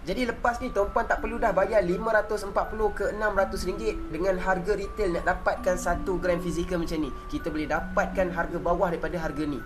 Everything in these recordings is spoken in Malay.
Jadi lepas ni tuan-puan tak perlu dah bayar 540 ke 600 ringgit. Dengan harga retail nak dapatkan 1 gram fizikal macam ni, kita boleh dapatkan harga bawah daripada harga ni.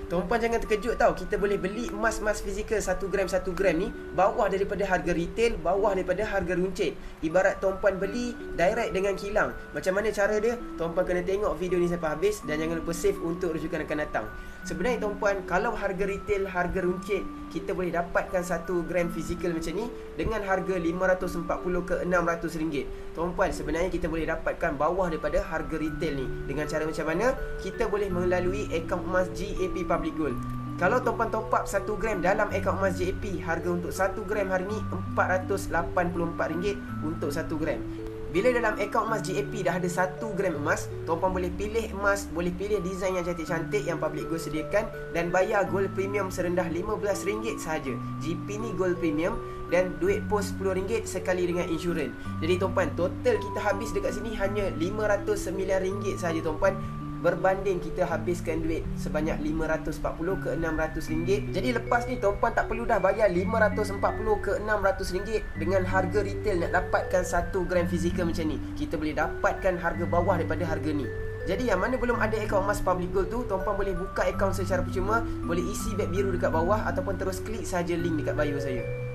Tuan-puan jangan terkejut tau, kita boleh beli emas-emas fizikal 1 gram ni bawah daripada harga retail, bawah daripada harga runcit. Ibarat tuan-puan beli direct dengan kilang. Macam mana cara dia? Tuan-puan kena tengok video ni sampai habis dan jangan lupa save untuk rujukan akan datang. Sebenarnya tuan-puan, kalau harga retail, harga runcit, kita boleh dapatkan 1 gram fizikal macam ni dengan harga 540 ke 600 ringgit. Tuan-puan, sebenarnya kita boleh dapatkan bawah daripada harga retail ni. Dengan cara macam mana? Kita boleh melalui akaun emas GAP Public Gold. Kalau tuan-puan top up 1 gram dalam akaun emas GAP, harga untuk 1 gram hari ni RM484 untuk 1 gram. Bila dalam akaun emas GAP dah ada 1 gram emas, tuan-puan boleh pilih emas, boleh pilih design yang cantik-cantik yang Public Gold sediakan dan bayar gold premium serendah RM15 sahaja. GP ni gold premium dan duit pos RM10 sekali dengan insurans. Jadi tuan-puan, total kita habis dekat sini hanya RM509 sahaja tuan-puan, berbanding kita habiskan duit sebanyak 540 ke 600 ringgit. Jadi lepas ni tuan-puan tak perlu dah bayar 540 ke 600 ringgit. Dengan harga retail nak dapatkan 1 gram fizikal macam ni, kita boleh dapatkan harga bawah daripada harga ni. Jadi yang mana belum ada akaun emas Public Gold tu, tuan-puan boleh buka akaun secara percuma, boleh isi beg biru dekat bawah ataupun terus klik saja link dekat bio saya.